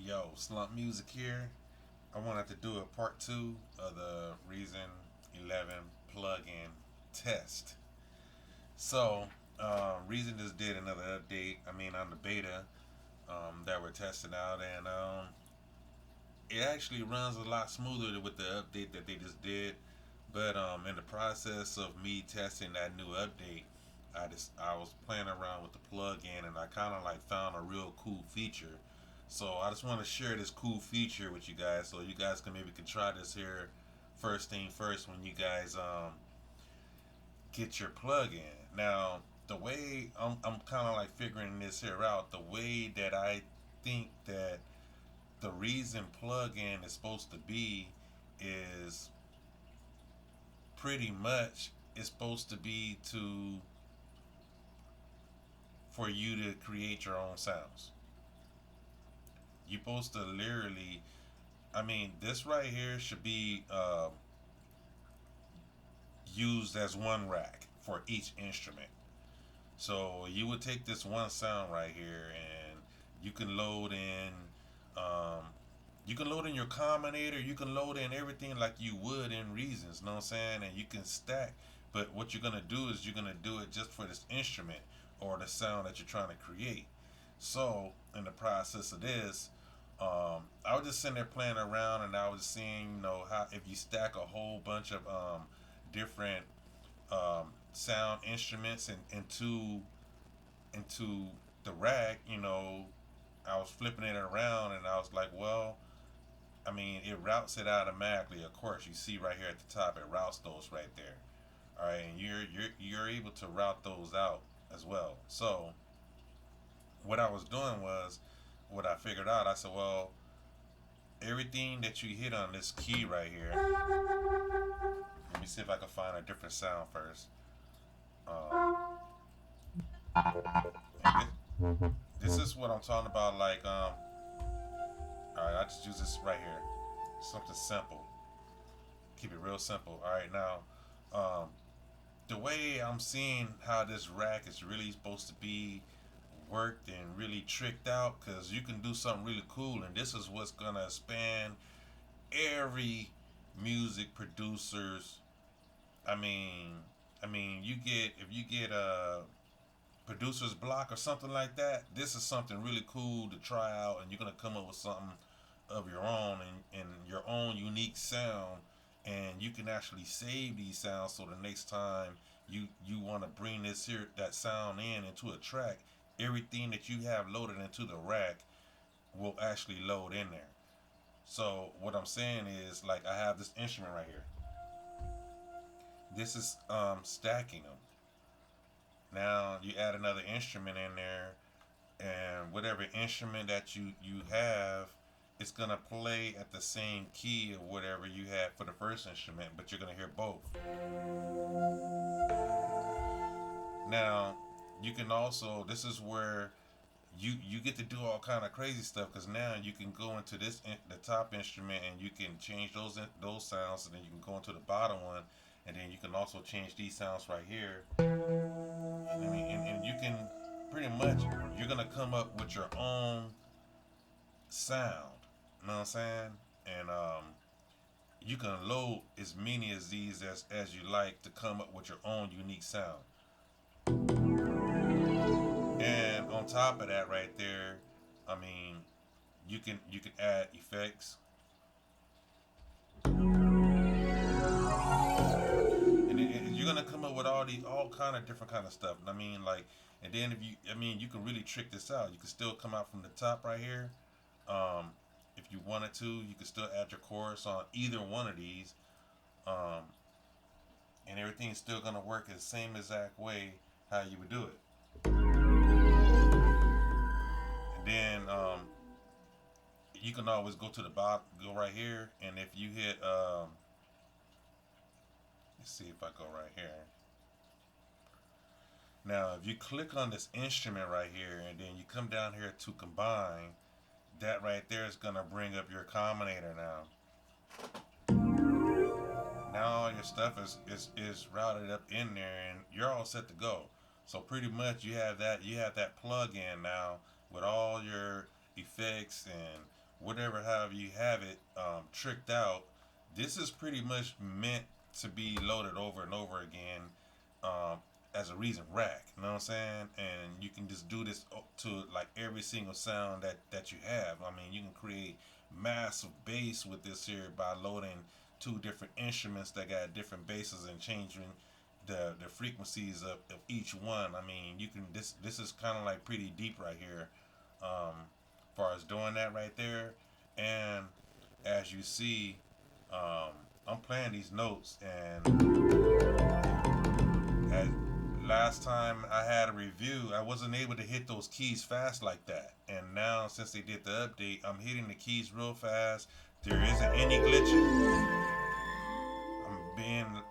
Yo, Slump Music here. I wanted to do a part two of the Reason 11 plugin test. So, Reason just did another update. On the beta that we're testing out, and it actually runs a lot smoother with the update that they just did. But in the process of me testing that new update, I was playing around with the plug-in and I kind of like found a real cool feature. So I just want to share this cool feature with you guys, so you guys can try this here first thing first when you guys get your plug-in. Now the way I'm kind of like figuring this here out, the way that I think that the reason plug-in is supposed to be is pretty much it's supposed to be to for you to create your own sounds. You're supposed to literally, this right here should be used as one rack for each instrument. So you would take this one sound right here, and you can load in, um, you can load in your combinator. You can load in everything like you would in Reasons. Know what I'm saying? And you can stack. But what you're gonna do is you're gonna do it just for this instrument or the sound that you're trying to create. So in the process of this, I was just sitting there playing around, and I was seeing, how if you stack a whole bunch of different sound instruments into the rack, I was flipping it around, and I was like, well, it routes it automatically. Of course, you see right here at the top, it routes those right there. All right, and you're able to route those out as well. So what I was doing was, what I figured out, I said, well, everything that you hit on this key right here. Let me see if I can find a different sound first. And this is what I'm talking about. Like, all right, I just use this right here. Something simple. Keep it real simple. All right, now, the way I'm seeing how this rack is really supposed to be worked and really tricked out, because you can do something really cool, and this is what's gonna span every music producers. I mean, you get if you get a producer's block or something like that. This is something really cool to try out, and you're gonna come up with something of your own and your own unique sound, and you can actually save these sounds so the next time you want to bring this here that sound in into a track, everything that you have loaded into the rack will actually load in there. So what I'm saying is, like, I have this instrument right here. This is stacking them. Now you add another instrument in there, and whatever instrument that you have, it's gonna play at the same key of whatever you had for the first instrument, but you're gonna hear both. Now you can also, this is where you get to do all kind of crazy stuff, because now you can go into the top instrument, and you can change those sounds, and then you can go into the bottom one, and then you can also change these sounds right here. And you can pretty much, you're gonna come up with your own sound. You know what I'm saying? And you can load as many as these as you like to come up with your own unique sound. And on top of that, right there, I mean, you can add effects, and you're gonna come up with all kind of different kind of stuff. Like, and then if you, you can really trick this out. You can still come out from the top right here. Um, if you wanted to, you could still add your chorus on either one of these, um, and everything's still gonna work the same exact way how you would do it. And then you can always go to the bottom, go right here, and if you hit, let's see if I go right here. Now, if you click on this instrument right here, and then you come down here to combine, that right there is gonna bring up your combinator now. Now all your stuff is routed up in there, and you're all set to go. So pretty much you have that plug in now with all your effects and whatever, however you have it tricked out, this is pretty much meant to be loaded over and over again um, as a reason rack. You know what I'm saying? And you can just do this to like every single sound that you have. I mean, you can create massive bass with this here by loading two different instruments that got different basses and changing the frequencies of each one. I mean, you can this is kind of like pretty deep right here, as far as doing that right there. And as you see, um, I'm playing these notes, and at last time I had a review, I wasn't able to hit those keys fast like that. And now since they did the update, I'm hitting the keys real fast. There isn't any glitching. I'm being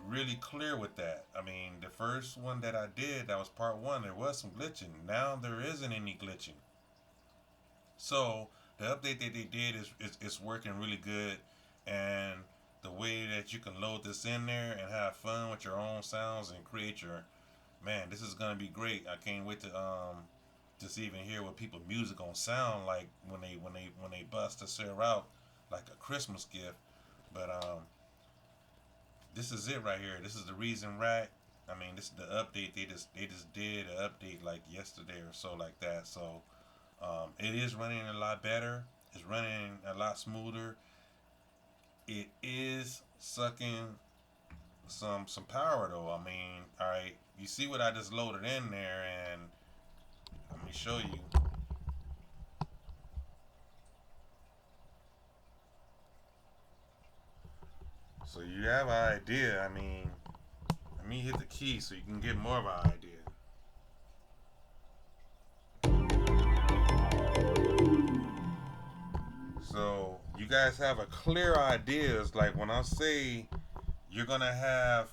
really clear with that. I mean, the first one that I did, that was part one, there was some glitching. Now there isn't any glitching. So the update that they did is working really good, and the way that you can load this in there and have fun with your own sounds and create your man, this is gonna be great. I can't wait to just even hear what people music gonna sound like when they bust this here out like a Christmas gift. But this is it right here. This is the reason rack. I mean, this is the update. They just did an update like yesterday or so like that. So it is running a lot better. It's running a lot smoother. It is sucking some power though. I mean, all right, you see what I just loaded in there, and let me show you. So you have an idea. I mean, let me hit the key so you can get more of an idea. So you guys have a clear idea. It's like when I say you're gonna have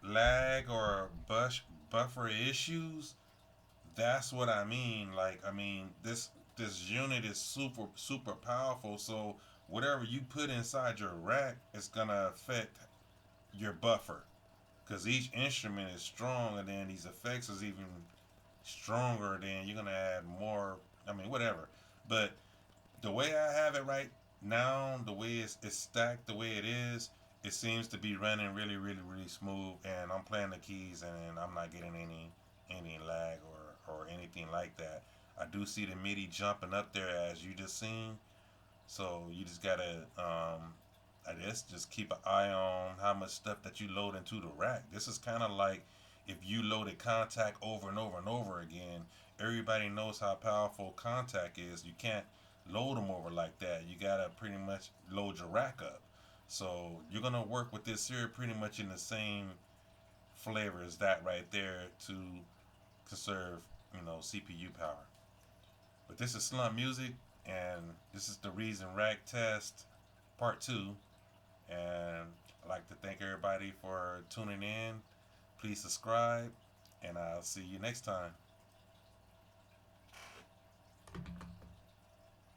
lag or buffer issues, that's what I mean. Like I mean this unit is super powerful. So whatever you put inside your rack is gonna affect your buffer because each instrument is strong, and then these effects is even stronger. Then you're gonna add more. I mean whatever, but the way I have it right now, the way it's stacked, the way it is, it seems to be running really smooth. And I'm playing the keys, and I'm not getting any lag or anything like that. I do see the MIDI jumping up there as you just seen. So you just gotta, I guess, just keep an eye on how much stuff that you load into the rack. This is kind of like if you loaded contact over and over and over again. Everybody knows how powerful contact is. You can't load them over like that. You gotta pretty much load your rack up. So you're gonna work with this here pretty much in the same flavor as that right there to conserve, CPU power. But this is Slump Music, and this is the Reason Rack Test Part 2. And I'd like to thank everybody for tuning in. Please subscribe, and I'll see you next time.